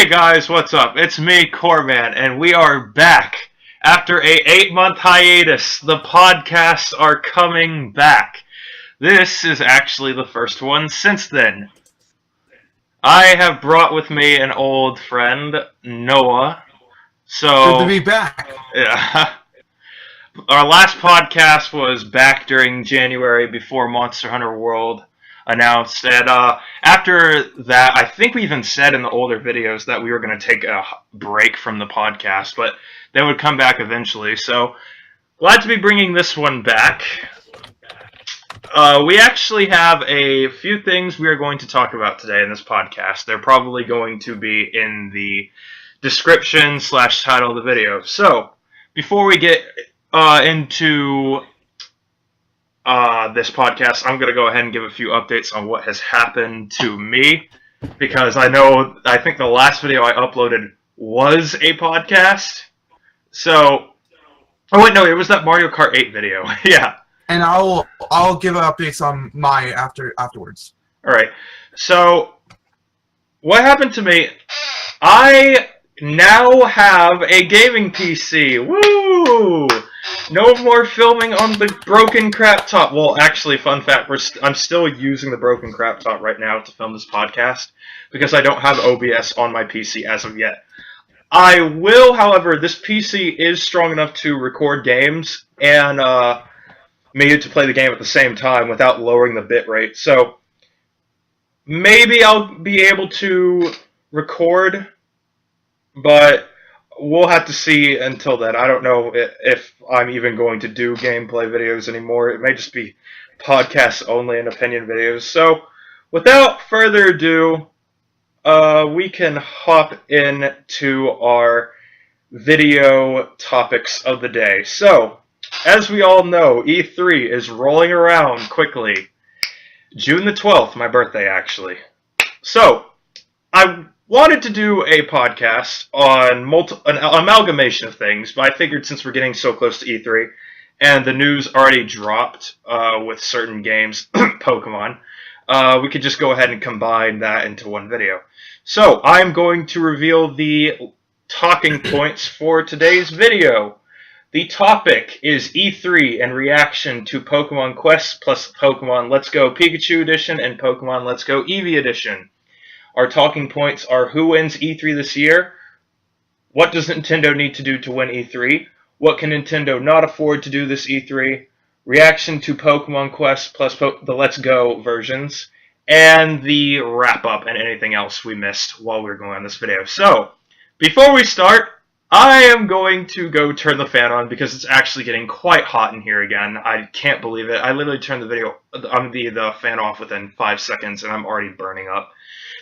Hey guys, what's up? It's me, Corman, and we are back. After a 8-month hiatus, the podcasts are coming back. This is actually the first one since then. I have brought with me an old friend, Noah. Good to be back. Yeah. Our last podcast was back during January before Monster Hunter World announced, and after that, I think we even said in the older videos that we were going to take a break from the podcast, but they would come back eventually, so glad to be bringing this one back. We actually have a few things we are going to talk about today in this podcast. They're probably going to be in the description / title of the video. So, before we get into this podcast, I'm going to go ahead and give a few updates on what has happened to me, because I think the last video I uploaded was a podcast. So, oh wait, no, it was that Mario Kart 8 video. Yeah. And I'll give updates on my afterwards. Alright, so what happened to me, I now have a gaming PC. Woo! No more filming on the broken crap top. Well, actually, fun fact, I'm still using the broken crap top right now to film this podcast because I don't have OBS on my PC as of yet. I will, however, this PC is strong enough to record games and me to play the game at the same time without lowering the bitrate. So maybe I'll be able to record, but we'll have to see until then. I don't know if I'm even going to do gameplay videos anymore. It may just be podcasts only and opinion videos. So, without further ado, we can hop into our video topics of the day. So, as we all know, E3 is rolling around quickly. June the 12th, my birthday actually. So, I wanted to do a podcast on an amalgamation of things, but I figured since we're getting so close to E3, and the news already dropped with certain games, Pokemon, we could just go ahead and combine that into one video. So, I'm going to reveal the talking points for today's video. The topic is E3 and reaction to Pokemon Quest plus Pokemon Let's Go Pikachu Edition and Pokemon Let's Go Eevee Edition. Our talking points are who wins E3 this year, what does Nintendo need to do to win E3, what can Nintendo not afford to do this E3, reaction to Pokemon Quest plus the Let's Go versions, and the wrap-up and anything else we missed while we were going on this video. So, before we start, I am going to go turn the fan on because it's actually getting quite hot in here again. I can't believe it. I literally turned the fan off within 5 seconds and I'm already burning up.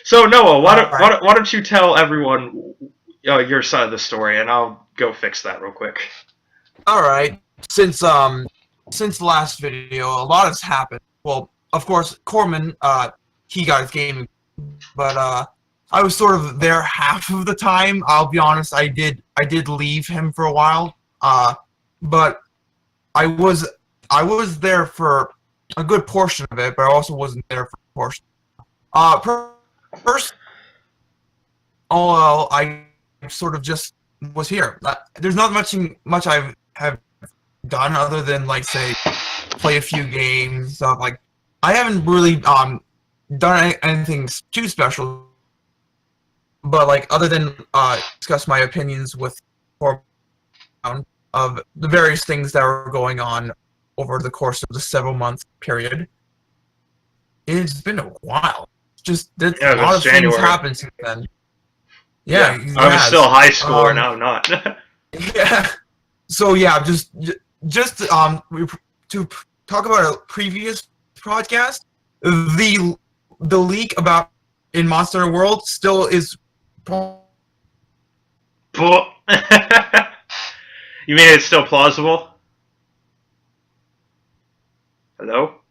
So Noah, why don't you tell everyone your side of the story, and I'll go fix that real quick. All right. Since the last video, a lot has happened. Well, of course, Corman, he got his game, but I was sort of there half of the time. I'll be honest, I did leave him for a while, but I was there for a good portion of it, but I also wasn't there for a portion. First, I sort of just was here. There's not much I have done other than, like, say, play a few games, stuff like. I haven't really done anything too special, but, like, other than discuss my opinions with of the various things that were going on over the course of the several-month period. It's been a while. Just a lot of things happened since then. Yeah, I was still high school, now I'm not. Yeah. So yeah, just to talk about a previous podcast, the leak about in Monster Hunter World still is. You mean it's still plausible? Hello?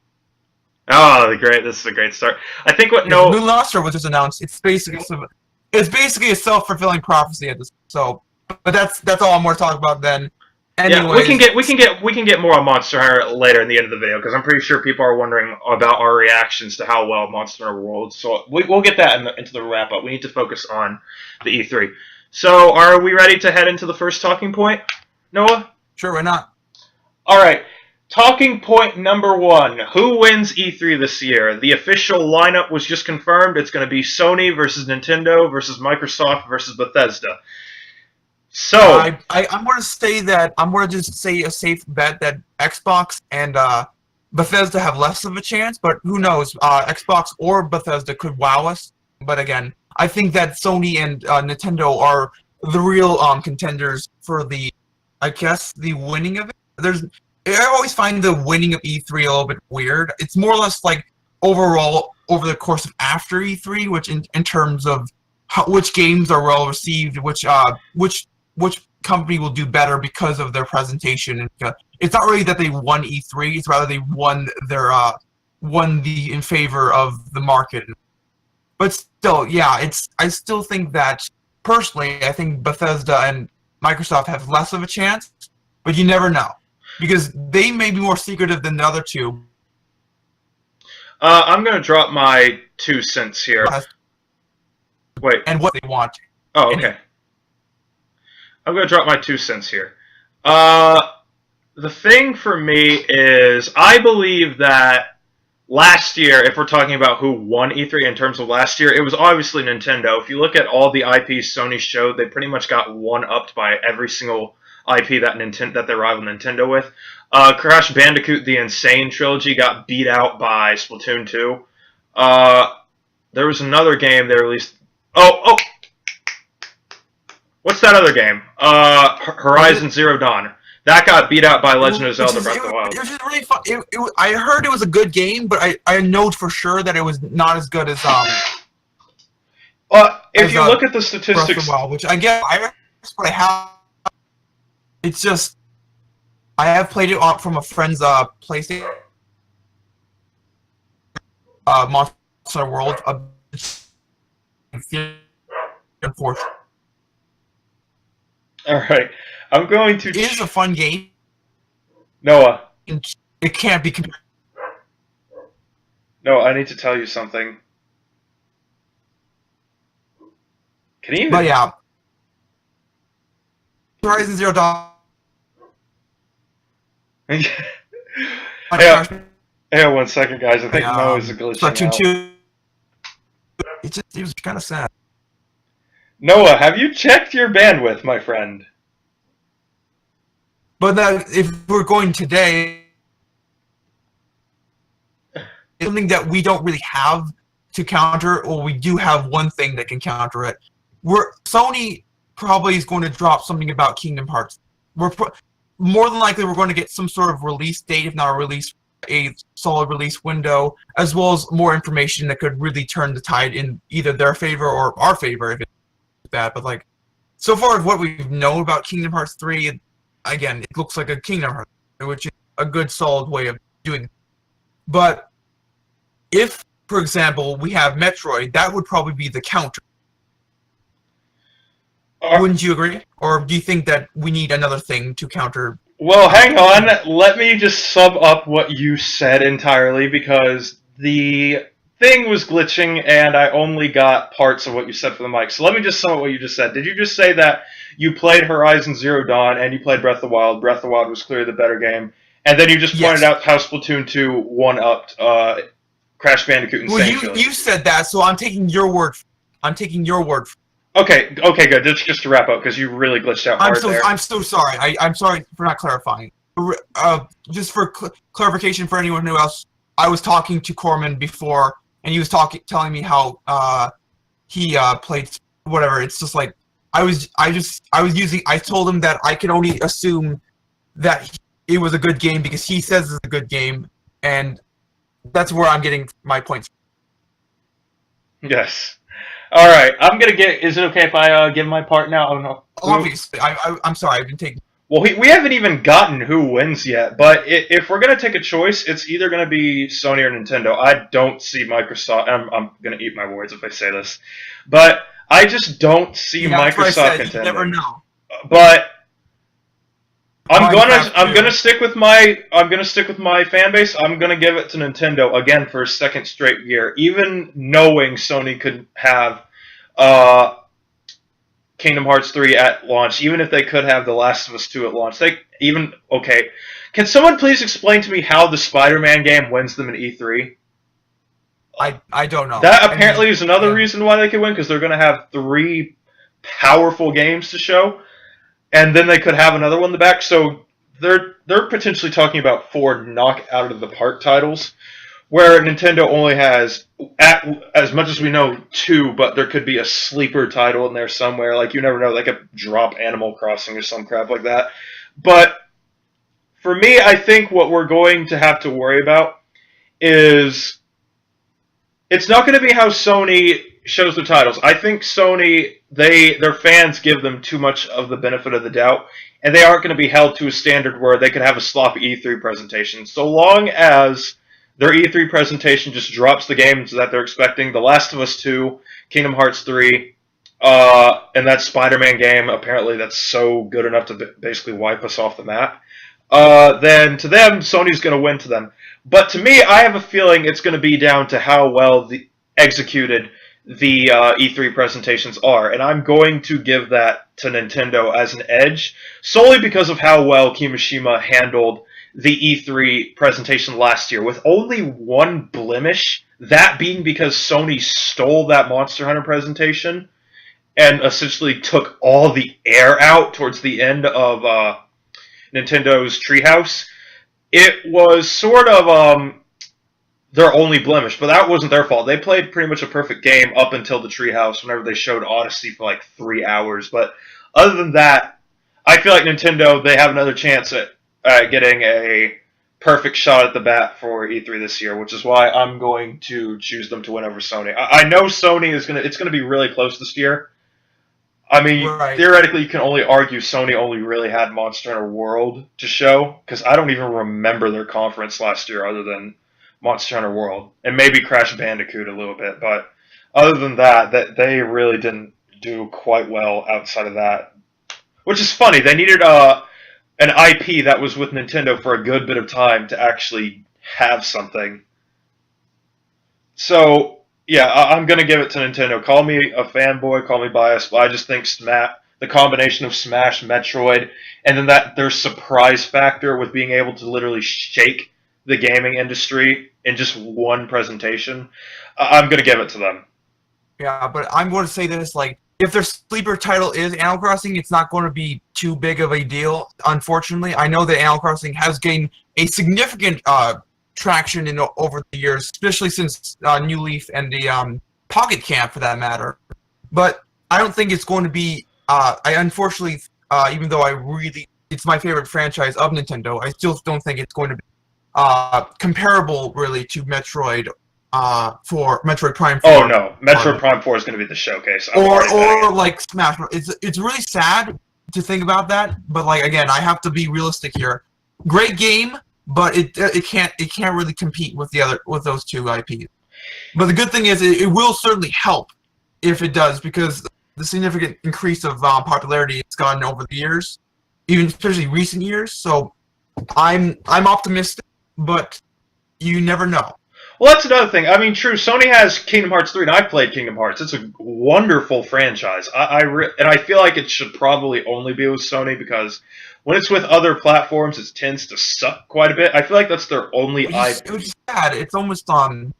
Oh, great! This is a great start. I think what New Lustre was just announced. It's basically a self-fulfilling prophecy at this. So, but that's all I'm more talking about then. Yeah, Anyways, we can get more on Monster Hunter later in the end of the video because I'm pretty sure people are wondering about our reactions to how well Monster Hunter rolled. So we'll get that into the wrap up. We need to focus on the E3. So are we ready to head into the first talking point, Noah? sure, why not? All right. Talking point number 1. Who wins E3 this year? The official lineup was just confirmed. It's going to be Sony versus Nintendo versus Microsoft versus Bethesda. So I'm going to say that I'm going to just say a safe bet that Xbox and Bethesda have less of a chance, but who knows? Xbox or Bethesda could wow us. But again, I think that Sony and Nintendo are the real contenders for the, I guess, the winning of it. I always find the winning of E3 a little bit weird. It's more or less like overall over the course of after E3, which in terms of which games are well received, which company will do better because of their presentation. And it's not really that they won E3; it's rather they won in favor of the market. But still, yeah, I still think that personally, I think Bethesda and Microsoft have less of a chance, but you never know because they may be more secretive than the other two. I'm going to drop my 2 cents here. Wait. And what they want. Oh, okay. I'm going to drop my 2 cents here. The thing for me is I believe that last year, if we're talking about who won E3 in terms of last year, it was obviously Nintendo. If you look at all the IPs Sony showed, they pretty much got one-upped by every single IP that they rival Nintendo with. Crash Bandicoot: The Insane Trilogy got beat out by Splatoon 2. There was another game they released. Oh! What's that other game? Horizon Zero Dawn. That got beat out by Legend of Zelda Breath of the Wild. It was just really fun. I heard it was a good game, but I know for sure that it was not as good as if you look at the statistics, Breath of the Wild, which I guess but I have. It's just I have played it from a friend's PlayStation. Monster World. Unfortunately. All right, I'm going to. It is a fun game. Noah. It can't be compared. No, I need to tell you something. Can you? But yeah, Horizon Zero Dawn. Hang on 1 second, guys. I think Noah's glitching out. 2. It was kind of sad. Noah, have you checked your bandwidth, my friend? But if we're going today, it's something that we don't really have to counter, or we do have one thing that can counter it. Sony probably is going to drop something about Kingdom Hearts. More than likely, we're going to get some sort of release date, if not a solid release window, as well as more information that could really turn the tide in either their favor or our favor, if it's that. But like, so far as what we've known about Kingdom Hearts 3, again, it looks like a Kingdom Hearts, which is a good solid way of doing it. But if, for example, we have Metroid, that would probably be the counter. Wouldn't you agree? Or do you think that we need another thing to counter? Well, hang on. Let me just sum up what you said entirely, because the thing was glitching and I only got parts of what you said for the mic. So let me just sum up what you just said. Did you just say that you played Horizon Zero Dawn and you played Breath of the Wild? Breath of the Wild was clearly the better game. And then you just pointed out how Splatoon 2 one-upped Crash Bandicoot and Insane Trilogy. You said that, so I'm taking your word. Okay, good. Just to wrap up, because you really glitched out hard there. I'm so sorry. I'm sorry for not clarifying. Just for clarification for anyone who else, I was talking to Corman before, and he was telling me how he played whatever. It's just like I told him that I could only assume that it was a good game because he says it's a good game, and that's where I'm getting my points. Yes. All right, I'm gonna get. Is it okay if I give my part now? I don't know. Obviously, I'm sorry. I've been taking. Well, we haven't even gotten who wins yet. But if we're gonna take a choice, it's either gonna be Sony or Nintendo. I don't see Microsoft. I'm gonna eat my words if I say this, but I just don't see Microsoft contending. You never know. But I'm gonna stick with my fan base. I'm gonna give it to Nintendo again for a second straight year, even knowing Sony could have uh, Kingdom Hearts 3 at launch, even if they could have The Last of Us 2 at launch. Okay. Can someone please explain to me how the Spider-Man game wins them an E3? I don't know. That apparently is another reason why they could win, because they're going to have 3 powerful games to show, and then they could have another one in the back. So they're potentially talking about 4 knock out of the park titles, where Nintendo only has, as much as we know, 2, but there could be a sleeper title in there somewhere. Like, you never know, like a drop Animal Crossing or some crap like that. But for me, I think what we're going to have to worry about is it's not going to be how Sony shows their titles. I think Sony, their fans give them too much of the benefit of the doubt, and they aren't going to be held to a standard where they could have a sloppy E3 presentation. So long as their E3 presentation just drops the games that they're expecting, The Last of Us 2, Kingdom Hearts 3, and that Spider-Man game, apparently that's so good enough to basically wipe us off the map, then to them, Sony's going to win to them. But to me, I have a feeling it's going to be down to how well executed the E3 presentations are. And I'm going to give that to Nintendo as an edge, solely because of how well Kimishima handled the E3 presentation last year, with only one blemish, that being because Sony stole that Monster Hunter presentation and essentially took all the air out towards the end of Nintendo's Treehouse. It was sort of their only blemish, but that wasn't their fault. They played pretty much a perfect game up until the Treehouse, whenever they showed Odyssey for like 3 hours. But other than that, I feel like Nintendo, they have another chance at getting a perfect shot at the bat for E3 this year, which is why I'm going to choose them to win over Sony. I know Sony it's gonna be really close this year. I mean, theoretically, you can only argue Sony only really had Monster Hunter World to show, because I don't even remember their conference last year other than Monster Hunter World, and maybe Crash Bandicoot a little bit, but other than that they really didn't do quite well outside of that. Which is funny, they needed an IP that was with Nintendo for a good bit of time to actually have something. So, yeah, I'm going to give it to Nintendo. Call me a fanboy, call me biased, but I just think the combination of Smash, Metroid, and then their surprise factor with being able to literally shake the gaming industry in just one presentation, I'm going to give it to them. Yeah, but I'm going to say this, like, if their sleeper title is Animal Crossing, it's not going to be too big of a deal, unfortunately. I know that Animal Crossing has gained a significant traction over the years, especially since New Leaf and the Pocket Camp, for that matter. But I don't think it's going to be, unfortunately, even though it's my favorite franchise of Nintendo, I still don't think it's going to be comparable, really, to Metroid, for Metroid Prime 4. Oh no, Metroid Prime 4 is going to be the showcase. Or like Smash. It's really sad to think about that, but like, again, I have to be realistic here. Great game, but it can't really compete with those 2 IPs. But the good thing is it will certainly help if it does, because the significant increase of popularity it's gotten over the years, even especially recent years. So I'm optimistic, but you never know. Well, that's another thing. I mean, true, Sony has Kingdom Hearts 3, and I've played Kingdom Hearts. It's a wonderful franchise. And I feel like it should probably only be with Sony, because when it's with other platforms, it tends to suck quite a bit. I feel like that's their only IP. Which is sad. It's almost Well,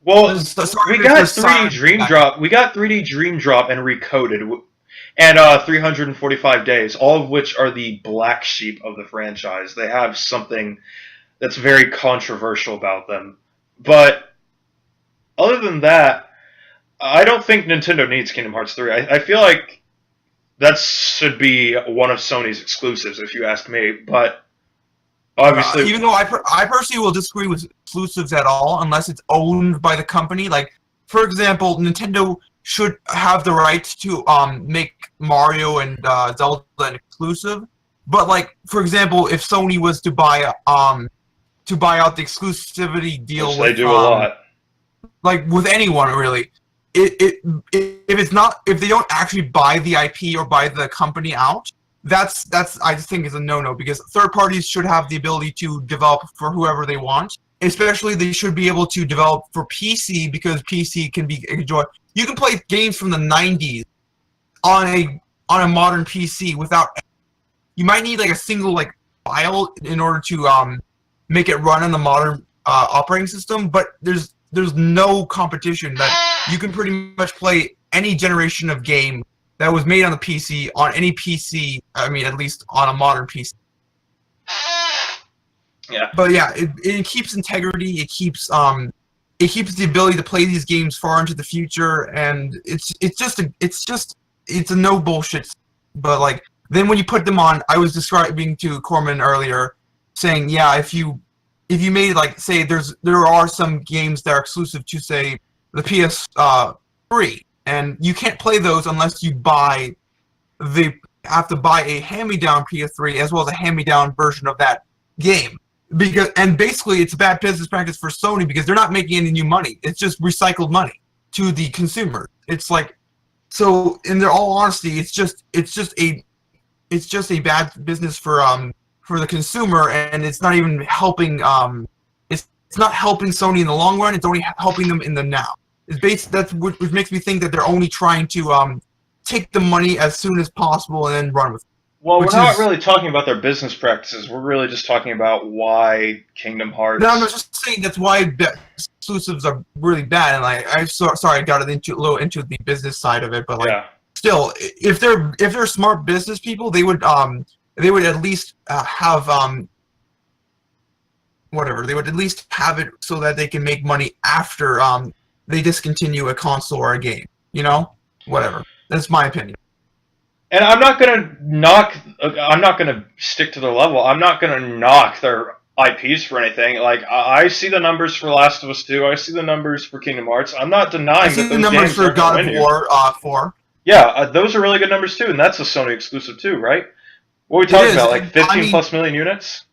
we got 3D Dream Drop. We got 3D Dream Drop and Recoded, and 345 Days, all of which are the black sheep of the franchise. They have something that's very controversial about them. But other than that, I don't think Nintendo needs Kingdom Hearts 3. I feel like that should be one of Sony's exclusives, if you ask me. But obviously, even though I personally will disagree with exclusives at all, unless it's owned by the company. Like, for example, Nintendo should have the right to make Mario and Zelda an exclusive. But like, for example, if Sony was to buy out the exclusivity deal, which they do a lot, like with anyone really, if they don't actually buy the IP or buy the company out, that's I just think is a no-no, because third parties should have the ability to develop for whoever they want. Especially, they should be able to develop for PC, because PC can be enjoyed. You can play games from the 90s on a modern PC without. You might need like a single like file in order to make it run on the modern operating system, but there's no competition that you can pretty much play any generation of game that was made on the PC on any PC. I mean, at least on a modern PC. Yeah. But yeah, it keeps integrity. It keeps the ability to play these games far into the future, and it's a no bullshit. But like then when you put them on, I was describing to Corman earlier, saying yeah, if you made like say there are some games that are exclusive to say the PS3, and you can't play those unless you have to buy a hand-me-down PS3 as well as a hand-me-down version of that game. And basically it's a bad business practice for Sony, because they're not making any new money. It's just recycled money to the consumer. It's like, so in their all honesty, it's just a bad business for the consumer, and it's not even helping it's not helping Sony in the long run. It's only helping them in the now. That's which makes me think that they're only trying to take the money as soon as possible and then run with it. Well, we're not really talking about their business practices. We're really just talking about why Kingdom Hearts. No, I'm just saying that's why exclusives are really bad. And like, sorry, I got it a little into the business side of it, but like, yeah. Still, if they're smart business people, they would at least have whatever. They would at least have it so that they can make money after they discontinue a console or a game. You know, whatever. That's my opinion. And I'm not gonna stick to their level. I'm not gonna knock their IPs for anything. Like I see the numbers for Last of Us 2. I see the numbers for Kingdom Hearts. I'm not denying that those games are numbers for God of War 4. Yeah, those are really good numbers too, and that's a Sony exclusive too, right? What are we talking about? Like 15 plus million units?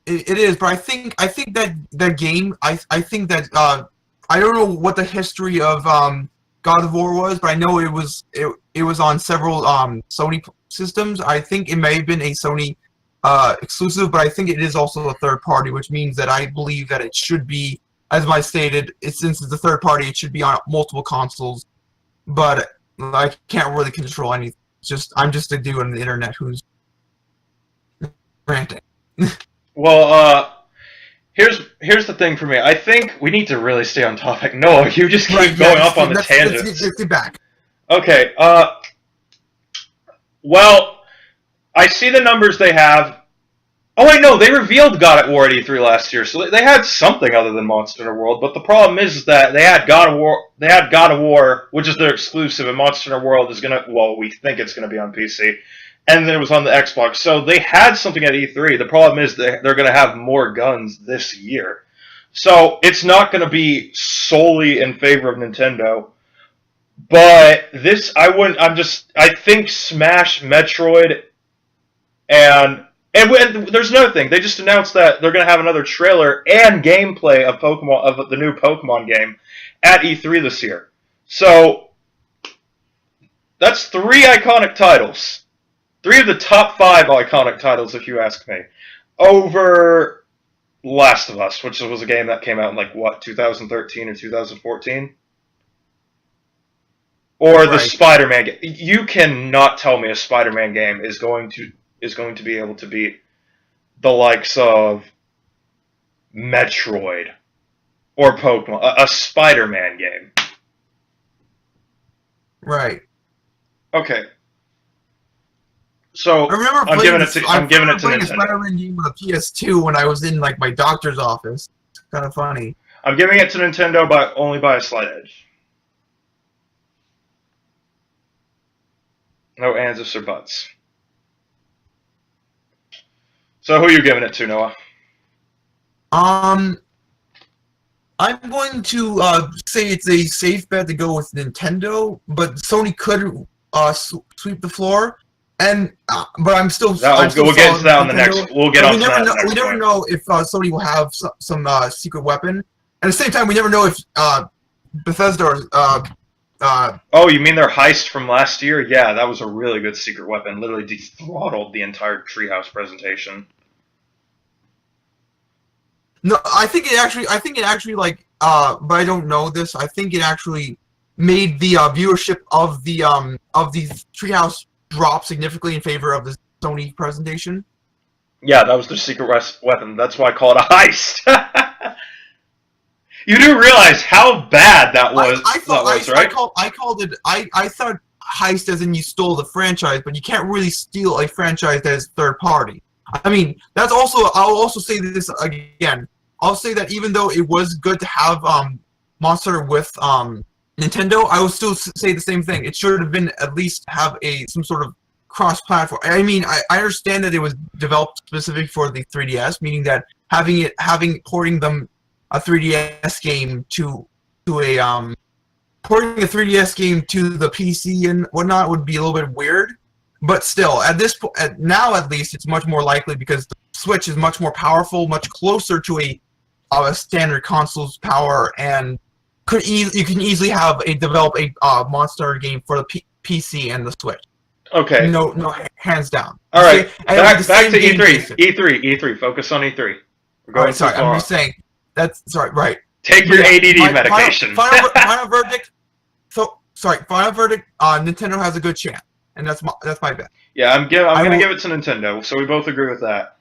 It is, but I think that game. I think that I don't know what the history of God of War was, but I know it was on several Sony systems. I think it may have been a Sony exclusive, but I think it is also a third party, which means that I believe that it should be, as I stated, since it's a third party, it should be on multiple consoles. But I can't really control anything. I'm just a dude on the internet who's ranting. Well, Here's the thing for me. I think we need to really stay on topic. No, you just keep going off on the tangents. Let's get back. Okay. Well, I see the numbers they have. Oh wait, no, they revealed God of War at E3 last year, so they had something other than Monster Hunter World. But the problem is that they had God of War. They had God of War, which is their exclusive, and Monster Hunter World is gonna. Well, we think it's gonna be on PC. And then it was on the Xbox. So they had something at E3. The problem is they're going to have more guns this year. So it's not going to be solely in favor of Nintendo. But this, I think Smash, Metroid, and there's another thing. They just announced that they're going to have another trailer and gameplay of the new Pokemon game at E3 this year. So that's 3 iconic titles. 3 of the top 5 iconic titles, if you ask me, over Last of Us, which was a game that came out in 2013 or 2014, or the Spider-Man game. You cannot tell me a Spider-Man game is going to be able to beat the likes of Metroid or Pokemon, a Spider-Man game. Right. Okay. So I'm giving it to Nintendo. Spider-Man game on the PS2 when I was in my doctor's office. It's kind of funny. I'm giving it to Nintendo only by a slight edge. No ands, ifs, or buts. So who are you giving it to, Noah? I'm going to say it's a safe bet to go with Nintendo, but Sony could sweep the floor. But I'm still. We'll get into that on the next. We'll get on to that. We never know if Sony will have some secret weapon. At the same time, we never know if Bethesda Oh, you mean their heist from last year? Yeah, that was a really good secret weapon. Literally throttled the entire Treehouse presentation. No, I think it actually like but I don't know this. I think it actually made the viewership of the Treehouse drop significantly in favor of the Sony presentation. Yeah, that was their secret weapon. That's why I call it a heist. You do realize how bad that was, right? I called it. I thought heist as in you stole the franchise, but you can't really steal a franchise that is third party. I mean, that's also. I'll also say this again. I'll say that even though it was good to have Monster with Nintendo, I will still say the same thing. It should have been at least have some sort of cross-platform. I mean, I understand that it was developed specific for the 3DS, meaning that porting them a 3DS game to a porting a 3DS game to the PC and whatnot would be a little bit weird. But still, at this point, now at least, it's much more likely because the Switch is much more powerful, much closer to a standard console's power, and you can easily develop a Monster game for the PC and the Switch. Okay. No, hands down. All right. Back to E3. E3. Focus on E3. We're going sorry, I'm just saying. That's sorry. Right. Take your ADD medication. Final verdict. Final verdict. Nintendo has a good chance, and that's my bet. Yeah, I'm gonna give it to Nintendo. So we both agree with that.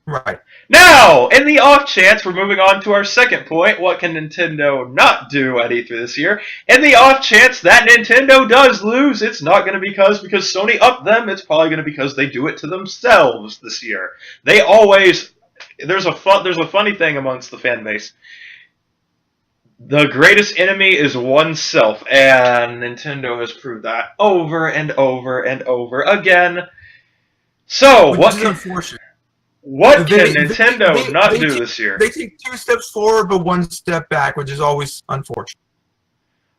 Right. Now, in the off chance, we're moving on to our second point. What can Nintendo not do at E3 this year? In the off chance that Nintendo does lose, it's not going to be because Sony upped them. It's probably going to be because they do it to themselves this year. They always... There's a funny thing amongst the fan base. The greatest enemy is oneself, and Nintendo has proved that over and over and over again. So, what can Nintendo not do this year? They take 2 steps forward but 1 step back, which is always unfortunate.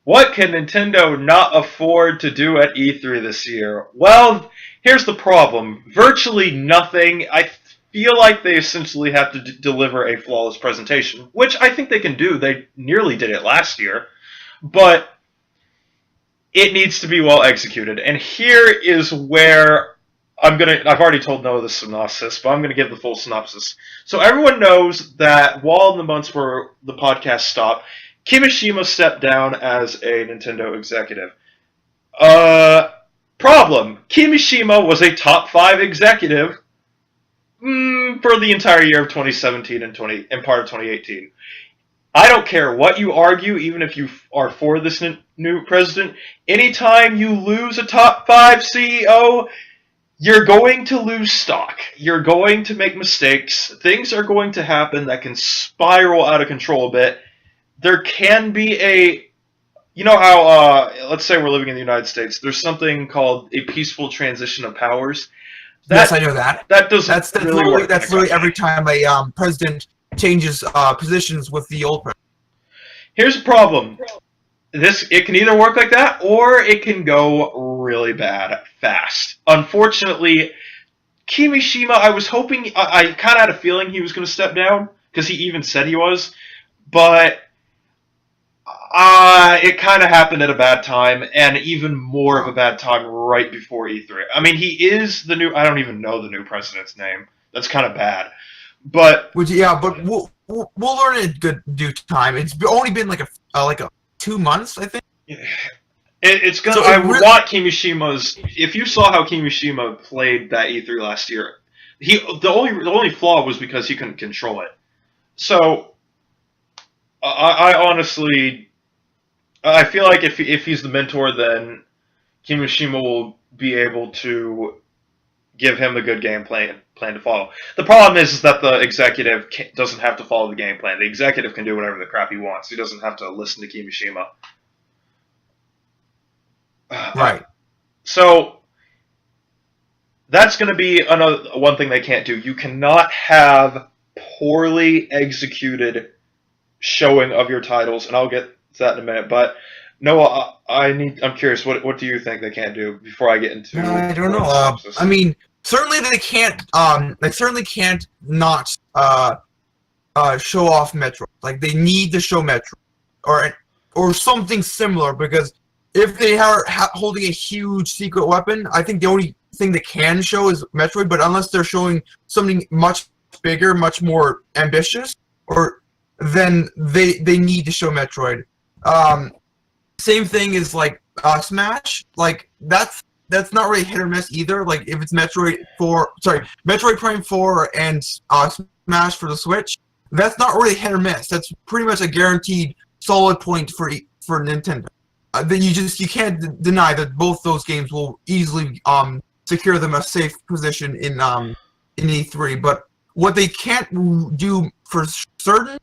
What can Nintendo not afford to do at E3 this year? Well, here's the problem. Virtually nothing. I feel like they essentially have to deliver a flawless presentation, which I think they can do. They nearly did it last year. But it needs to be well executed. And here is where... I've already told Noah the synopsis, but I'm going to give the full synopsis. So everyone knows that while in the months where the podcast stopped, Kimishima stepped down as a Nintendo executive. Problem. Kimishima was a top 5 executive for the entire year of 2017 and part of 2018. I don't care what you argue, even if you are for this new president. Anytime you lose a top 5 CEO... you're going to lose stock. You're going to make mistakes. Things are going to happen that can spiral out of control a bit. There can be a... You know how, let's say we're living in the United States. There's something called a peaceful transition of powers. Yes, I know that. That doesn't really work. That's literally every time a president changes positions with the old president. Here's the problem. It can either work like that, or it can go really bad fast. Unfortunately, Kimishima, I was hoping... I kind of had a feeling he was going to step down, because he even said he was. But it kind of happened at a bad time, and even more of a bad time right before E3. I mean, he is the new... I don't even know the new president's name. That's kind of bad. But... but we'll learn in good due time. It's only been like a 2 months, I think. It's gonna. So want Kimishima's. If you saw how Kimishima played that E3 last year, the only flaw was because he couldn't control it. So, I honestly, I feel like if he's the mentor, then Kimishima will be able to give him a good game plan to follow. The problem is that the executive doesn't have to follow the game plan. The executive can do whatever the crap he wants. He doesn't have to listen to Kimishima. Right. So that's going to be one thing they can't do. You cannot have poorly executed showing of your titles, and I'll get to that in a minute. But Noah, I'm curious. What do you think they can't do before I get into? I don't know. I mean, certainly they can't. They certainly can't not show off Metro. Like they need to show Metro or something similar because if they are holding a huge secret weapon, I think the only thing they can show is Metroid. But unless they're showing something much bigger, much more ambitious, or then they need to show Metroid. Same thing is like Smash. Like that's not really hit or miss either. Like if it's Metroid Prime 4 and Smash for the Switch, that's not really hit or miss. That's pretty much a guaranteed solid point for Nintendo. Then you can't deny that both those games will easily secure them a safe position in E3. But what they can't do for certain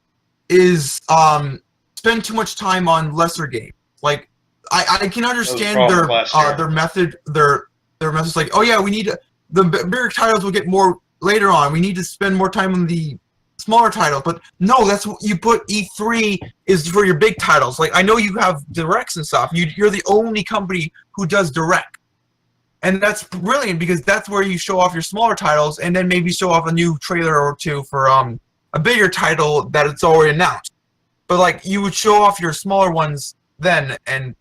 is spend too much time on lesser games. Like I can understand their method. Their methods like, oh yeah, we need the bigger titles will get more later on. We need to spend more time on the smaller titles, but no, that's what you put. E3 is for your big titles. Like I know you have directs and stuff. You're the only company who does direct, and that's brilliant because that's where you show off your smaller titles, and then maybe show off a new trailer or two for a bigger title that it's already announced. But like you would show off your smaller ones then and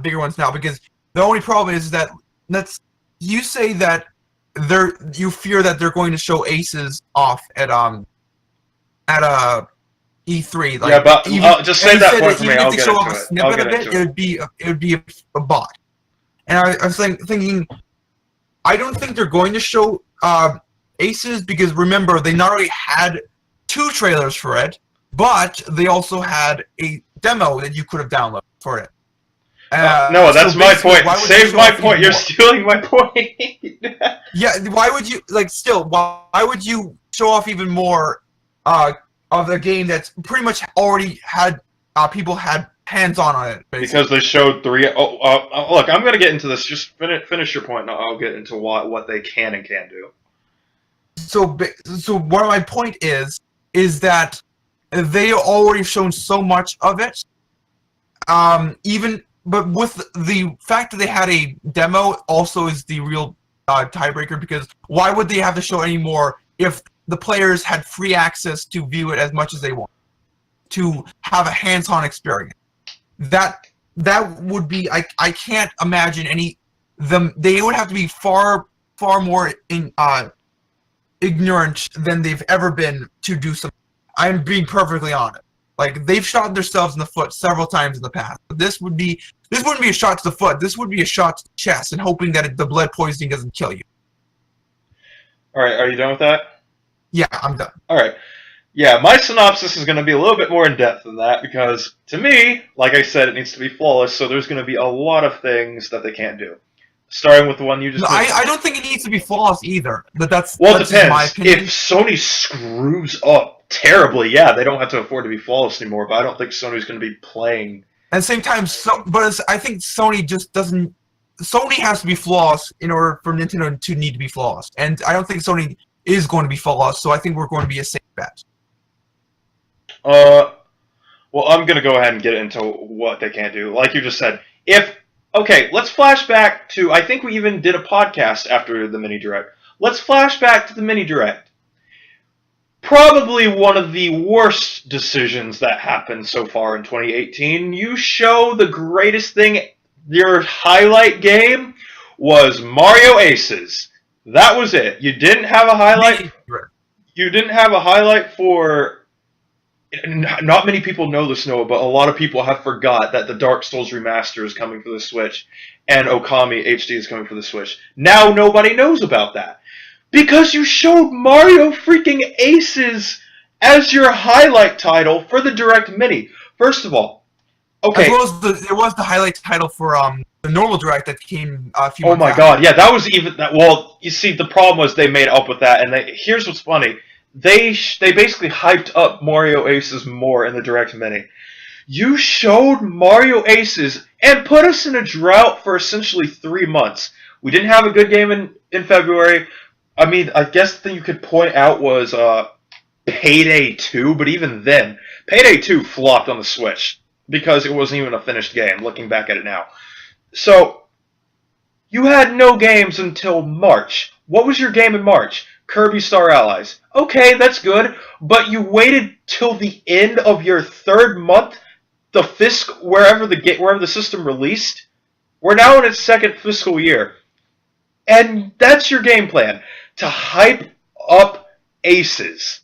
bigger ones now, because the only problem is that you say that you fear that they're going to show Aces off at E3. Like, yeah, but just say that point for me. Even I'll if they get show into off a it. snippet of it, it would be a bot. And I was thinking, I don't think they're going to show Aces because remember they not only had 2 trailers for it, but they also had a demo that you could have downloaded for it. No, that's so my point. Save my point. You're more? stealing my point. Yeah, why would you why would you show off even more of the game that's pretty much already had people had hands-on it? Basically. Because they showed 3. Look, I'm gonna get into this. Just finish your point, and I'll get into what they can and can't do. So what my point is that they already shown so much of it. But with the fact that they had a demo also is the real tiebreaker, because why would they have to show any more if the players had free access to view it as much as they want, to have a hands-on experience? That would be I can't imagine they would have to be far more ignorant than they've ever been to do something. I'm being perfectly honest. Like they've shot themselves in the foot several times in the past. But this wouldn't be a shot to the foot. This would be a shot to the chest, and hoping that the blood poisoning doesn't kill you. All right, are you done with that? Yeah, I'm done. All right. Yeah, my synopsis is going to be a little bit more in depth than that because, to me, like I said, it needs to be flawless. So there's going to be a lot of things that they can't do. Starting with the one you just mentioned. I don't think it needs to be flawless either. But that's it depends. My opinion. If Sony screws up terribly, yeah, they don't have to afford to be flawless anymore. But I don't think Sony's going to be playing. At the same time, I think Sony just doesn't. Sony has to be flawless in order for Nintendo to need to be flawless, and I don't think Sony is going to be flawless. So I think we're going to be a safe bet. Well, I'm going to go ahead and get into what they can't do. Like you just said, okay, let's flash back to, I think we even did a podcast after the mini direct. Let's flash back to the mini direct. Probably one of the worst decisions that happened so far in 2018. You show the greatest thing, your highlight game was Mario Aces. That was it. You didn't have a highlight. You didn't have a highlight for. Not many people know this, Noah, but a lot of people have forgot that the Dark Souls remaster is coming for the Switch, and Okami HD is coming for the Switch. Now nobody knows about that because you showed Mario freaking Aces as your highlight title for the Direct Mini. First of all, okay, as well as there was the highlight title for the normal Direct that came a few. Oh my God, yeah, that was even that. Well, you see, the problem was they made up with that, and here's what's funny. They basically hyped up Mario Aces more in the Direct Mini. You showed Mario Aces and put us in a drought for essentially 3 months. We didn't have a good game in February. I mean, I guess the thing you could point out was Payday 2, but even then, Payday 2 flopped on the Switch because it wasn't even a finished game, looking back at it now. So, you had no games until March. What was your game in March? Kirby Star Allies. Okay, that's good, but you waited till the end of your 3rd month, the fisc wherever the system released, We're now in its second fiscal year. And that's your game plan, to hype up aces.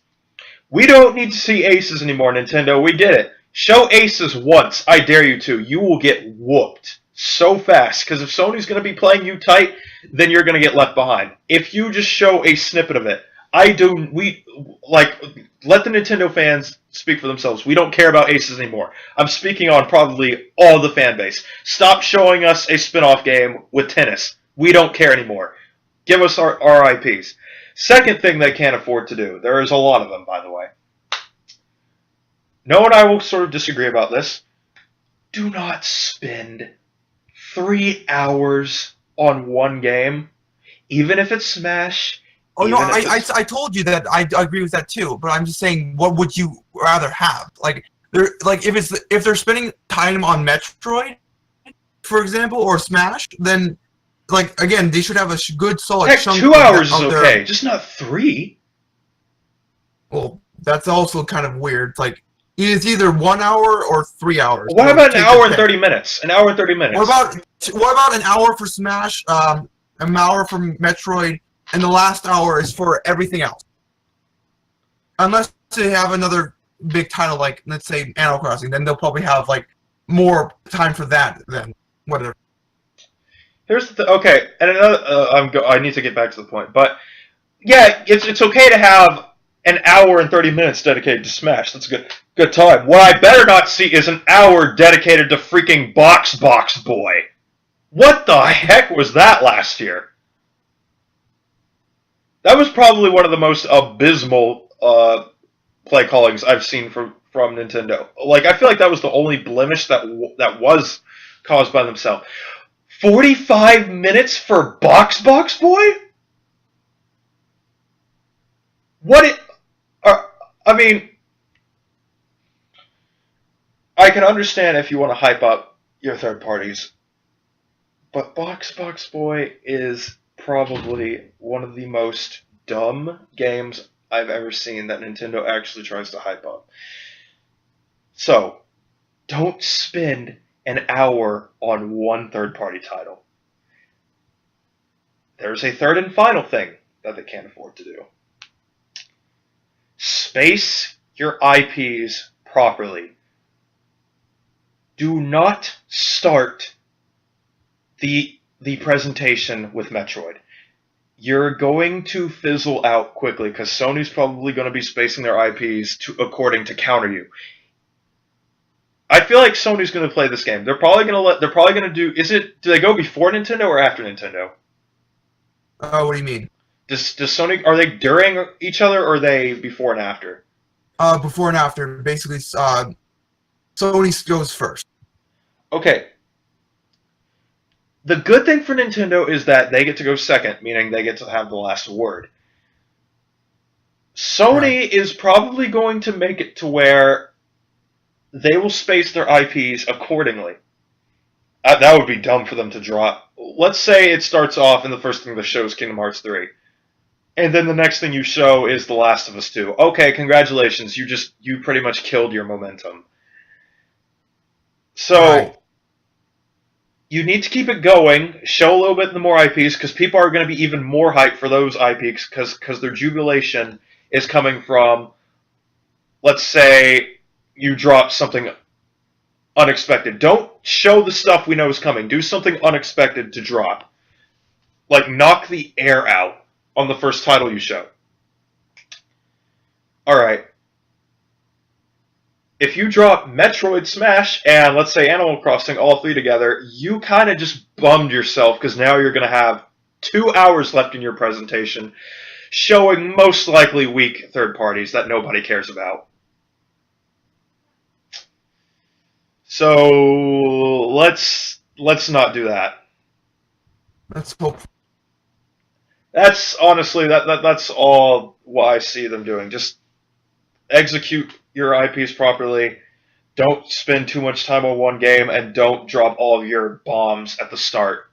We don't need to see aces anymore, Nintendo. We did it. Show aces once. I dare you to. You will get whooped so fast. Because if Sony's going to be playing you tight, then you're going to get left behind. If you just show a snippet of it, let the Nintendo fans speak for themselves. We don't care about aces anymore. I'm speaking on probably all the fan base. Stop showing us a spin-off game with tennis. We don't care anymore. Give us our IPs. Second thing they can't afford to do. There is a lot of them, by the way. Noah and I will sort of disagree about this. Do not spend 3 hours on one game, even if it's Smash. Oh no, I told you that I agree with that too. But I'm just saying, what would you rather have? If they're spending time on Metroid, for example, or Smash, then again, they should have a good solid. Heck, chunk 2 hours is their, okay, just not 3. Well, that's also kind of weird. It's either 1 hour or 3 hours. What about an hour and 30 minutes? An hour and 30 minutes. What about an hour for Smash? An hour for Metroid, and the last hour is for everything else. Unless they have another big title, let's say Animal Crossing, then they'll probably have more time for that than whatever. Here's the okay, and another. I need to get back to the point, but yeah, it's okay to have an hour and 30 minutes dedicated to Smash. That's a good time. What I better not see is an hour dedicated to freaking Box Boy. What the heck was that last year? That was probably one of the most abysmal play callings I've seen from Nintendo. I feel like that was the only blemish that was caused by themselves. 45 minutes for Box Boy? I mean, I can understand if you want to hype up your third parties, but Box Boy is probably one of the most dumb games I've ever seen that Nintendo actually tries to hype up. So, don't spend an hour on one third-party title. There's a third and final thing that they can't afford to do. Space your IPs properly. Do not start the presentation with Metroid. You're going to fizzle out quickly because Sony's probably going to be spacing their IPs according to counter you. I feel like Sony's going to play this game. They're probably going to do. Do they go before Nintendo or after Nintendo? What do you mean? Does Sony, are they during each other or are they before and after? Before and after. Basically, Sony goes first. Okay. The good thing for Nintendo is that they get to go second, meaning they get to have the last word. Sony is probably going to make it to where they will space their IPs accordingly. That would be dumb for them to drop. Let's say it starts off and the first thing they show is Kingdom Hearts 3. And then the next thing you show is The Last of Us 2. Okay, congratulations. You pretty much killed your momentum. So, you need to keep it going, show a little bit more IPs, because people are going to be even more hyped for those IPs, because their jubilation is coming from, let's say, you drop something unexpected. Don't show the stuff we know is coming. Do something unexpected to drop. Knock the air out on the first title you show. Alright. If you drop Metroid, Smash, and let's say Animal Crossing, all three together, you kind of just bummed yourself because now you're going to have 2 hours left in your presentation showing most likely weak third parties that nobody cares about. So let's not do that. Let's hope. That's honestly that's all what I see them doing. Just execute your IPs properly. Don't spend too much time on one game, and don't drop all of your bombs at the start.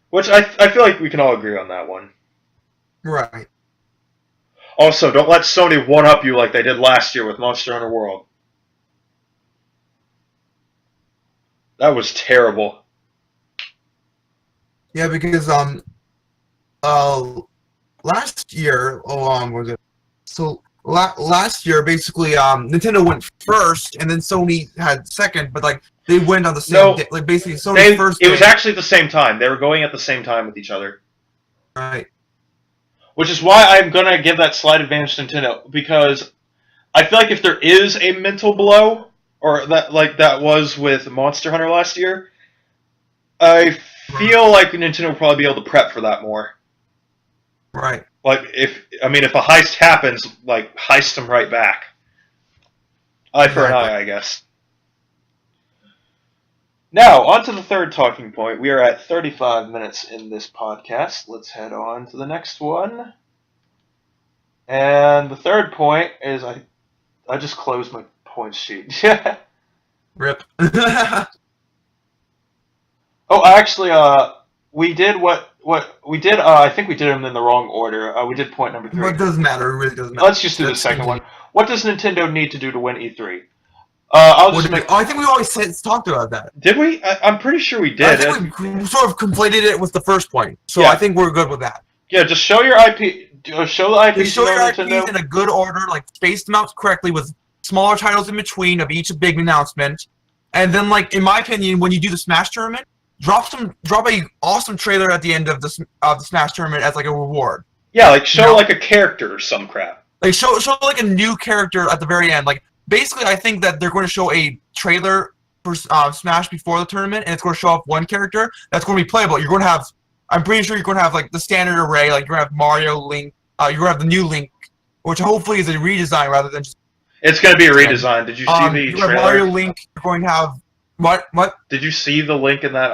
Which I feel like we can all agree on that one. Right. Also, don't let Sony one-up you like they did last year with Monster Hunter World. That was terrible. Yeah, because last year, was it? So last year, basically, Nintendo went first, and then Sony had second, but like they went on the same day. Like basically, Sony's first. It was actually the same time. They were going at the same time with each other. Right. Which is why I'm gonna give that slight advantage to Nintendo, because I feel like if there is a mental blow, or that was with Monster Hunter last year, I feel like Nintendo will probably be able to prep for that more. Right. Like if a heist happens, like heist them right back. Eye for an eye, I guess. Now, on to the third talking point. We are at 35 minutes in this podcast. Let's head on to the next one. And the third point is I just closed my points sheet. Rip. Oh, actually, we did what we did. I think we did them in the wrong order. We did point number 3. Well, it doesn't matter. It really doesn't matter. Let's just do the second one. What does Nintendo need to do to win E3? I think we always talked about that. Did we? I'm pretty sure we did. I think we sort of conflated it with the first point, so yeah. I think we're good with that. Yeah, just show your IP. Show the IPs. Show your IPs in a good order, like space them out correctly with smaller titles in between of each big announcement, and then, like in my opinion, when you do the Smash tournament, drop a awesome trailer at the end of the Smash tournament as like a reward. Yeah, like show like a character or some crap. Like show like a new character at the very end. Like basically, I think that they're going to show a trailer for Smash before the tournament, and it's going to show off one character that's going to be playable. You're going to have, I'm pretty sure you're going to have like the standard array. Like you're going to have Mario, Link. You're going to have the new Link, which hopefully is a redesign rather than just. It's going to be a redesign. Did you see the trailer? Mario, Link. You're going to have. What? Did you see the link in that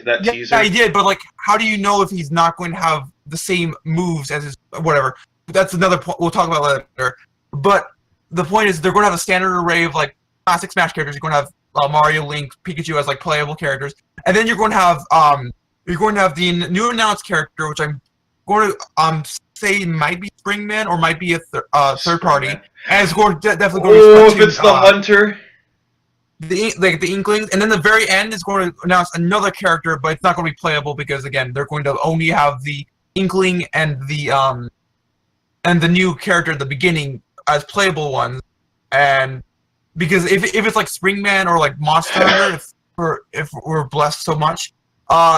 that teaser? Yeah, I did, but like, how do you know if he's not going to have the same moves as his whatever? That's another point we'll talk about later. But the point is, they're going to have a standard array of like classic Smash characters. You're going to have Mario, Link, Pikachu as like playable characters, and then you're going to have the new announced character, which I'm going to say might be Springman or might be a third party, and it's going definitely going to be. If it's the Hunter. The Inklings, and then the very end is going to announce another character, but it's not going to be playable because again they're going to only have the Inkling and the new character at the beginning as playable ones, and because if it's like Springman or like Monster Hunter, if we're blessed so much,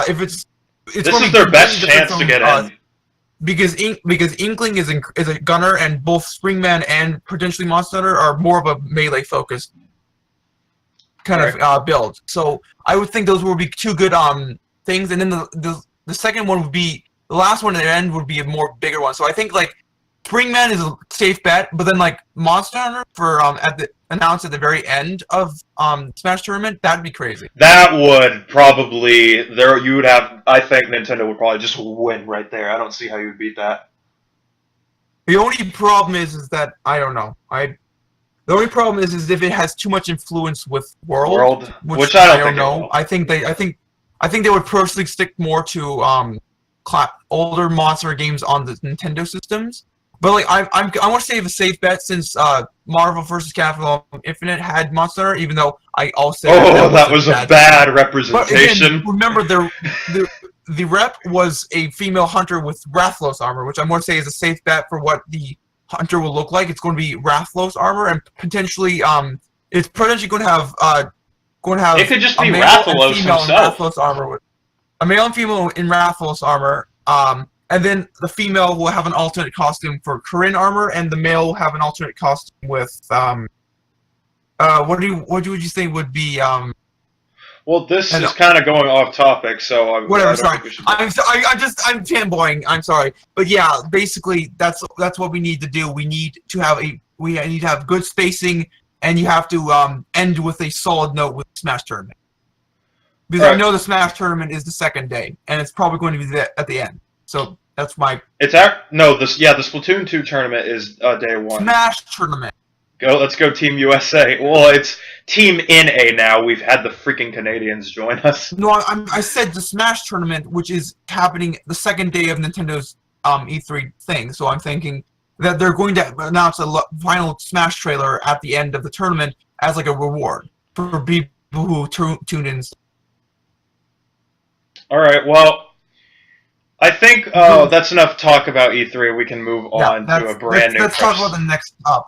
this is their best chance to get in. Because Inkling is a gunner, and both Springman and potentially Monster Hunter are more of a melee focused kind of build. So I would think those would be two good things, and then the second one would be the last one at the end would be a more bigger one. So I think like Springman is a safe bet, but then like Monster Hunter for announced at the very end of Smash Tournament, that'd be crazy. That would probably you would have. I think Nintendo would probably just win right there. I don't see how you would beat that. The only problem is that I don't know. The only problem is if it has too much influence with World, which I don't know. I think they would personally stick more to older Monster games on the Nintendo systems. But like I want to save a safe bet since Marvel vs. Capcom Infinite had Monster Hunter, even though I also that was a bad representation. But again, remember the rep was a female hunter with Rathalos armor, which I'm going to say is a safe bet for what the hunter will look like. It's going to be Rathalos armor, and potentially it's potentially going to have it could just be Rathalos himself. Rathalos armor, a male and female in Rathalos armor, and then the female will have an alternate costume for Corinne armor, and the male will have an alternate costume with what would you say would be Well, this is kind of going off topic, so whatever. Sorry, I'm fanboying. I'm sorry, but yeah, basically that's what we need to do. We need to have good spacing, and you have to end with a solid note with the Smash Tournament, because I know the Smash Tournament is the second day, and it's probably going to be at the end. So that's my. The Splatoon 2 tournament is day 1. Smash Tournament. Let's go Team USA. Well, it's Team NA now. We've had the freaking Canadians join us. No, I said the Smash Tournament, which is happening the second day of Nintendo's E3 thing. So I'm thinking that they're going to announce a final Smash trailer at the end of the tournament as like a reward for people who tuned in. All right. Well, I think that's enough talk about E3. We can move on to a brand new. Let's talk about the next point.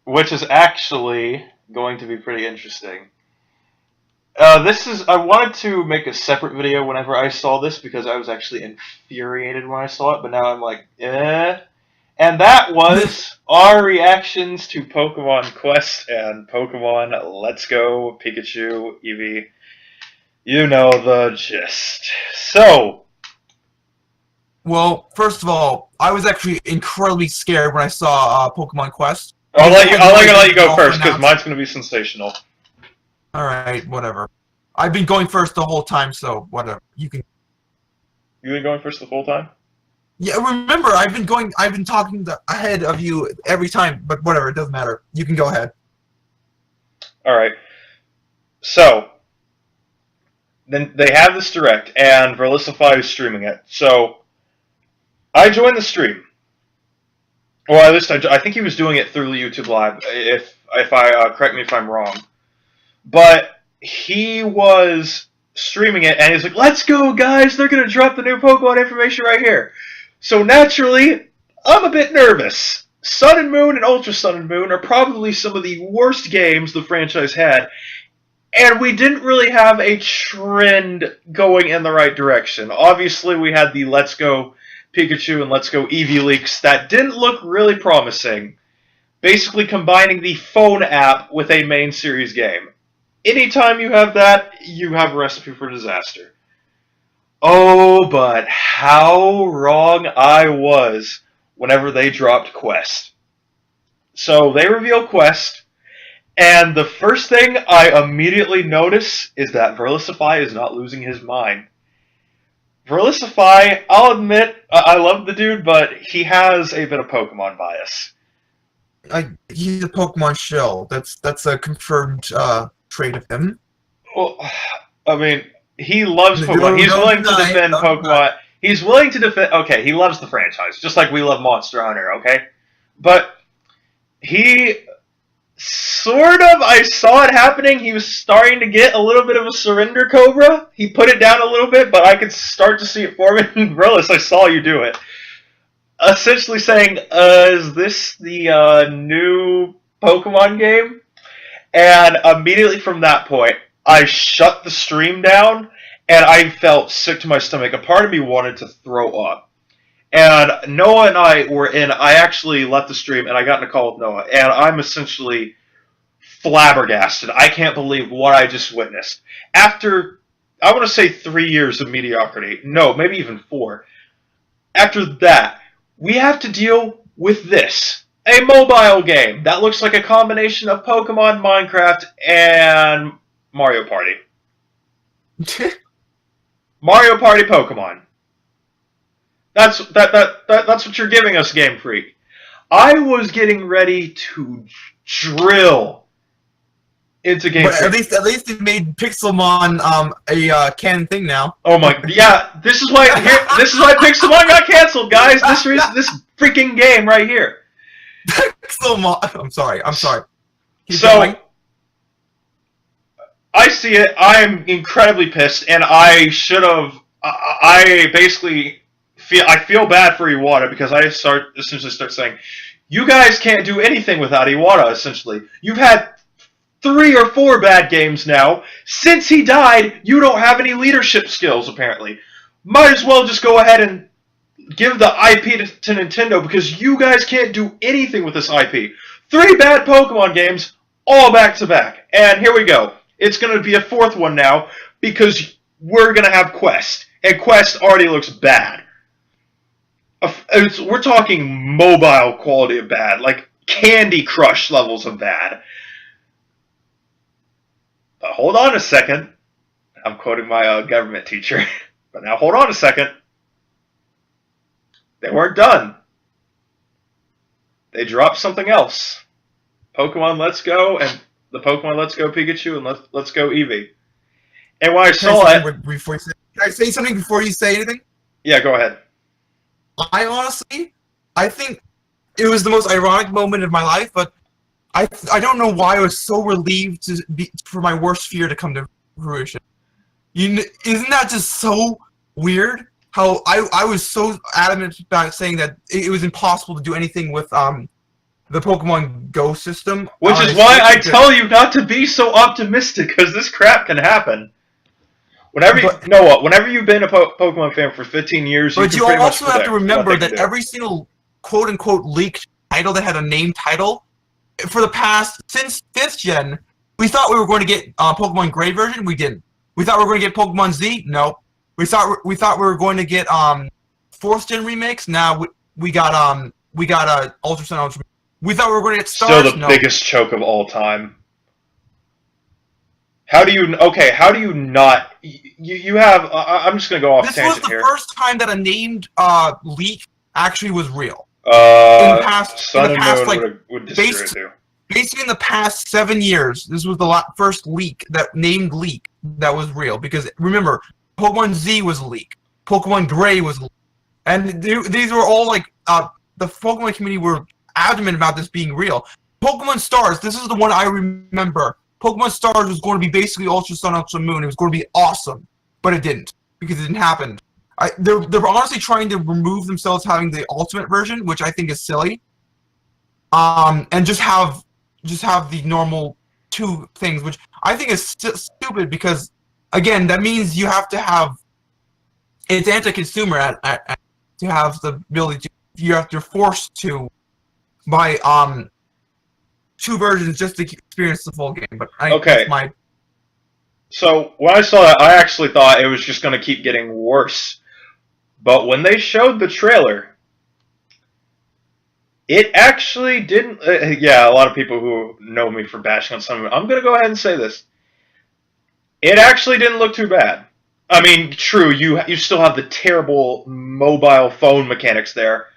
Which is actually going to be pretty interesting. I wanted to make a separate video whenever I saw this because I was actually infuriated when I saw it, but now I'm like, eh. And that was our reactions to Pokemon Quest and Pokemon Let's Go Pikachu Eevee. You know the gist. So, well, first of all, I was actually incredibly scared when I saw Pokemon Quest. I'll let you go first because mine's going to be sensational. All right, whatever. I've been going first the whole time, so whatever. You can. You been going first the whole time? Yeah, remember, I've been talking ahead of you every time, but whatever, it doesn't matter. You can go ahead. All right. So, then they have this direct, and Verlisify is streaming it. So, I joined the stream. Well, at least I think he was doing it through YouTube Live. If I correct me if I'm wrong, but he was streaming it, and he's like, "Let's go, guys! They're gonna drop the new Pokemon information right here." So naturally, I'm a bit nervous. Sun and Moon and Ultra Sun and Moon are probably some of the worst games the franchise had, and we didn't really have a trend going in the right direction. Obviously, we had the Let's Go Pikachu and Let's Go Eevee leaks that didn't look really promising, basically combining the phone app with a main series game. Anytime you have that, you have a recipe for disaster. Oh, but how wrong I was whenever they dropped Quest. So they reveal Quest, and the first thing I immediately notice is that Verlisify is not losing his mind. Verlisify, I'll admit, I love the dude, but he has a bit of Pokemon bias. He's a Pokemon shill. That's a confirmed trait of him. Well, I mean, he loves Pokemon. He's willing to defend Pokemon. He's willing to defend... Okay, he loves the franchise, just like we love Monster Hunter, okay? But he... Sort of, I saw it happening. He was starting to get a little bit of a surrender cobra. He put it down a little bit, but I could start to see it forming. Verlis, I saw you do it. Essentially saying, is this the new Pokemon game? And immediately from that point, I shut the stream down, and I felt sick to my stomach. A part of me wanted to throw up. And Noah and I were in, I actually left the stream, and I got in a call with Noah, and I'm essentially flabbergasted. I can't believe what I just witnessed. After, I want to say 3 years of mediocrity, no, maybe even 4, after that, we have to deal with this. A mobile game that looks like a combination of Pokemon, Minecraft, and Mario Party. Mario Party Pokemon. That's what you're giving us, Game Freak. I was getting ready to drill into Game Freak. But at least it made Pixelmon a canon thing now. Oh my, yeah. This is why Pixelmon got canceled, guys. This freaking game right here. Pixelmon. I'm sorry. Keep so going. I see it. I'm incredibly pissed, and I should have. I basically. I feel bad for Iwata because I essentially start saying, you guys can't do anything without Iwata, essentially. You've had 3 or 4 bad games now. Since he died, you don't have any leadership skills, apparently. Might as well just go ahead and give the IP to Nintendo because you guys can't do anything with this IP. 3 bad Pokemon games, all back to back. And here we go. It's going to be a 4th one now because we're going to have Quest. And Quest already looks bad. We're talking mobile quality of bad, like Candy Crush levels of bad. But hold on a second. I'm quoting my government teacher. But now hold on a second. They weren't done. They dropped something else. Pokemon Let's Go and the Pokemon Let's Go Pikachu and Let's Go Eevee. And when I saw it... Can I say something before you say anything? Yeah, go ahead. I think it was the most ironic moment of my life, but I don't know why I was so relieved for my worst fear to come to fruition. Isn't that just so weird? How I was so adamant about saying that it was impossible to do anything with the Pokemon Go system. Which is why I tell you not to be so optimistic, because this crap can happen. Whenever you've been a Pokemon fan for 15 years, but you also have to remember that every single quote-unquote leaked title that had a named title, for the past, since 5th gen, we thought we were going to get Pokemon Gray version, we didn't. We thought we were going to get Pokemon Z, nope. We thought we were going to get 4th gen remakes, now we got Ultra Sun, Ultra. We thought we were going to get Stars, still the biggest choke of all time. How do you not, you have, I'm just going to go off tangent here. This was the first time that a named leak actually was real. Sun and Moon would disagree with you. Basically in the past 7 years, this was the first leak, that named leak, that was real. Because, remember, Pokemon Z was a leak. Pokemon Gray was a leak. And these were all, like, the Pokemon community were adamant about this being real. Pokemon Stars, this is the one I remember. Pokemon Stars was going to be basically Ultra Sun, Ultra Moon. It was going to be awesome. But it didn't. Because it didn't happen. They're honestly trying to remove themselves having the ultimate version, which I think is silly. And just have the normal 2 things, which I think is stupid because, again, that means you have to have, it's anti-consumer to have the ability to, you're forced to buy 2 versions just to experience the full game. But okay. So when I saw that, I actually thought it was just going to keep getting worse. But when they showed the trailer, it actually didn't. Yeah, a lot of people who know me for bashing on some. I'm going to go ahead and say this. It actually didn't look too bad. I mean, true, you still have the terrible mobile phone mechanics there.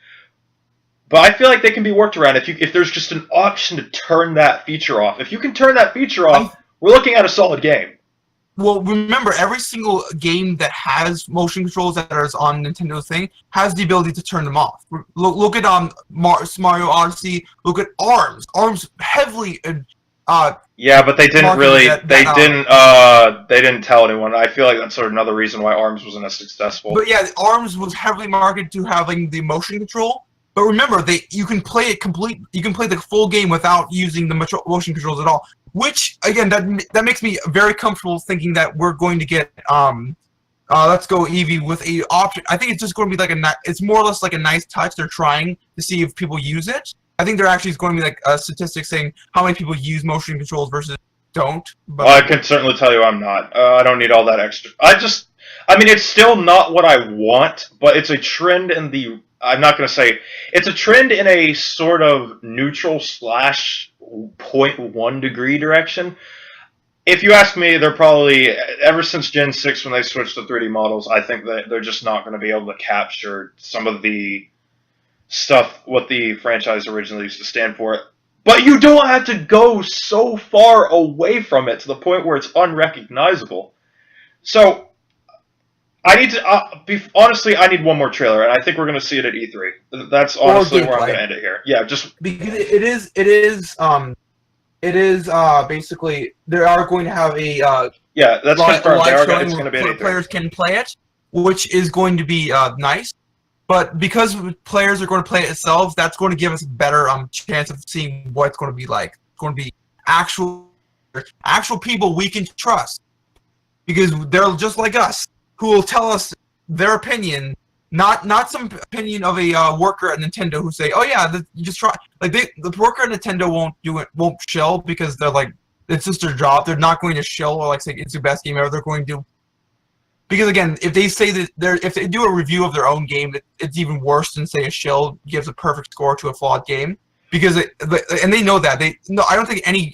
But I feel like they can be worked around if there's just an option to turn that feature off. If you can turn that feature off, we're looking at a solid game. Well, remember, every single game that has motion controls that is on Nintendo's thing has the ability to turn them off. Look at Mario Odyssey. Look at ARMS. ARMS heavily. Yeah, but they didn't really. They didn't tell anyone. I feel like that's sort of another reason why ARMS wasn't as successful. But yeah, ARMS was heavily marketed to having the motion control. But remember, you can play it complete. You can play the full game without using the motion controls at all. Which, again, that makes me very comfortable thinking that we're going to get Let's Go Eevee with a option. I think it's just going to be like it's more or less like a nice touch. They're trying to see if people use it. I think there actually is going to be like a statistic saying how many people use motion controls versus don't. But well, I can certainly tell you I'm not. I don't need all that extra. I mean, it's still not what I want, but it's a trend in the. I'm not going to say it's a trend in a sort of neutral / 0.1 degree direction. If you ask me, they're probably, ever since Gen 6 when they switched to 3D models, I think that they're just not going to be able to capture some of the stuff, what the franchise originally used to stand for. But you don't have to go so far away from it to the point where it's unrecognizable. So, I need to, honestly, I need one more trailer, and I think we're going to see it at E3. That's honestly where I'm going to end it here. Yeah, just... Because it is basically, they are going to have a... yeah, that's confirmed. It's going to be at E3. Players can play it, which is going to be nice. But because players are going to play it itself, that's going to give us a better chance of seeing what it's going to be like. It's going to be actual people we can trust. Because they're just like us, who will tell us their opinion, not some opinion of a worker at Nintendo who say, oh yeah, you just try. Like the worker at Nintendo won't shill because they're like, it's just their job. They're not going to shill or like say it's the best game ever. They're going to, because again, if they say that if they do a review of their own game, it's even worse than say a shill gives a perfect score to a flawed game. Because and they know that I don't think any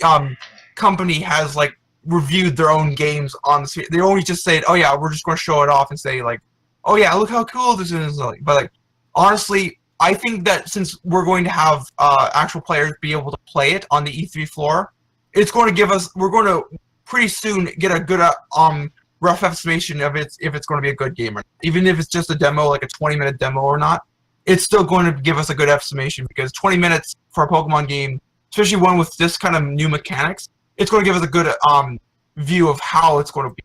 company has like reviewed their own games on the sphere. They only just say, oh yeah, we're just going to show it off and say like, oh yeah, look how cool this is. But like, honestly, I think that since we're going to have actual players be able to play it on the E3 floor, it's going to give us. We're going to pretty soon get a good rough estimation of if it's going to be a good game or not. Even if it's just a demo, like a 20-minute demo or not, it's still going to give us a good estimation because 20 minutes for a Pokemon game especially one with this kind of new mechanics, it's going to give us a good view of how it's going to be.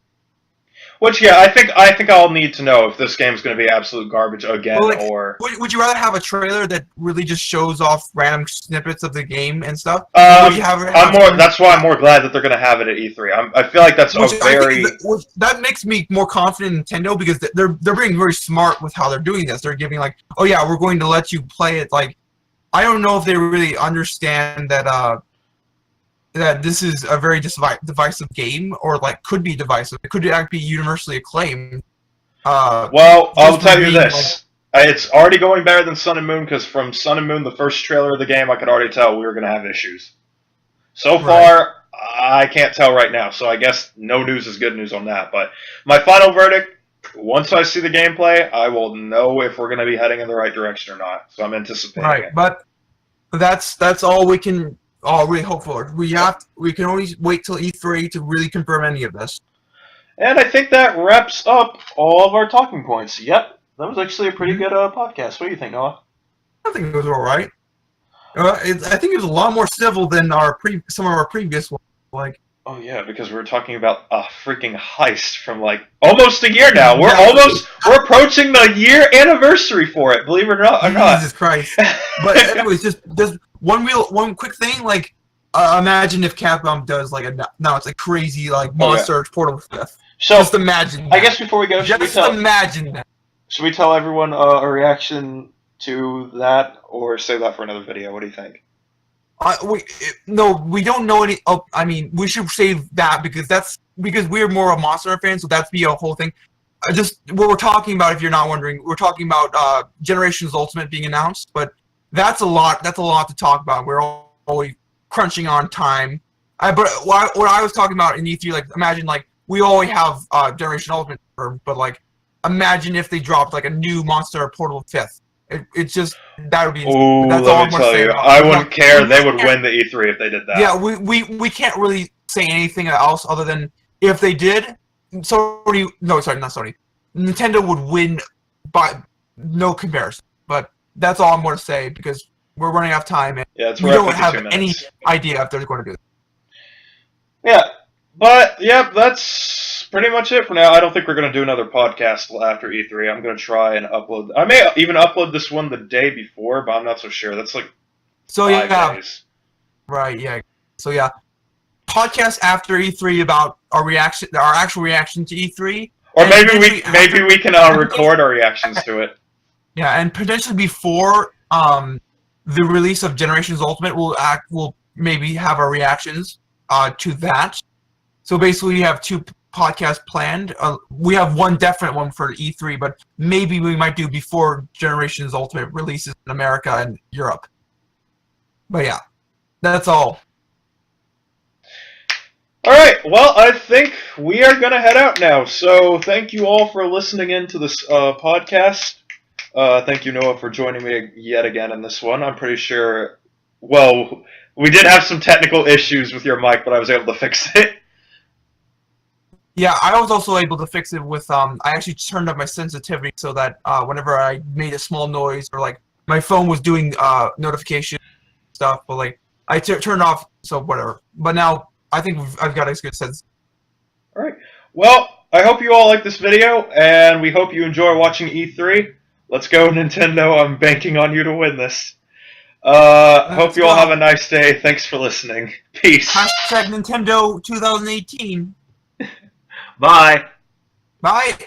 Which, yeah, I think I'll need to know if this game's going to be absolute garbage again, Well, like, or... Would you rather have a trailer that really just shows off random snippets of the game and stuff? Would you That's why I'm more glad that they're going to have it at E3. I feel like that's that makes me more confident in Nintendo, because they're being very smart with how they're doing this. They're giving like, oh yeah, we're going to let you play it. Like, I don't know if they really understand that that this is a very divisive game, or like could be divisive. It could actually be universally acclaimed. Well, I'll tell you this. It's already going better than Sun and Moon, because from Sun and Moon, the first trailer of the game, I could already tell we were going to have issues. So far, I can't tell right now, so I guess no news is good news on that. But my final verdict, once I see the gameplay, I will know if we're going to be heading in the right direction or not. So I'm anticipating it. But that's all we can really hope for. We can only wait till E3 to really confirm any of this. And I think that wraps up all of our talking points. Yep, that was actually a pretty good podcast. What do you think, Noah? I think it was all right. I think it was a lot more civil than some of our previous ones. Like, oh yeah, because we're talking about a freaking heist from like almost a year now. We're approaching the year anniversary for it. Believe it or not. Jesus Christ! But anyways, just one quick thing. Like, imagine if Capcom does like it's a crazy like Monster Portal 5th. So just imagine that. I guess before we go, imagine that. Should we tell everyone a reaction to that, or save that for another video? What do you think? We don't know any. I mean, we should save that because we're more a Monster Hunter fan, so that's be a whole thing. Just what we're talking about, if you're not wondering, we're talking about Generations Ultimate being announced, but that's a lot. That's a lot to talk about. We're always crunching on time. But what I was talking about in E3, like, imagine like we always have Generation Ultimate, but like imagine if they dropped like a new Monster Portal 5th. It's just, that would be. Ooh, that's let me tell you, I wouldn't care. They would win the E3 if they did that. Yeah, we can't really say anything else other than if they did, Sony. No, sorry, not Sony. Nintendo would win by no comparison. But that's all I'm going to say because we're running out of time and we don't have any idea if they're going to do it. Yeah, but yeah, that's pretty much it for now. I don't think we're going to do another podcast after E3. I'm going to try and upload. I may even upload this one the day before, but I'm not so sure. That's like 5 days. Right, yeah. So yeah, podcast after E3 about our actual reaction to E3. Or maybe we can record our reactions to it. Yeah, and potentially before the release of Generations Ultimate, we'll maybe have our reactions to that. So basically, we have 2 podcasts planned. We have one definite one for E3, but maybe we might do before Generations Ultimate releases in America and Europe. But yeah, that's all. Alright, well, I think we are going to head out now. So thank you all for listening in to this podcast. Thank you, Noah, for joining me yet again in this one. I'm pretty sure, well, we did have some technical issues with your mic, but I was able to fix it. Yeah, I was also able to fix it with, I actually turned up my sensitivity so that whenever I made a small noise or, like, my phone was doing notification stuff, but, like, I turned off, so whatever. But now, I think I've got a good sense. Alright, well, I hope you all like this video, and we hope you enjoy watching E3. Let's go, Nintendo. I'm banking on you to win this. Hope you all have a nice day. Thanks for listening. Peace. #Nintendo 2018. Bye. Bye.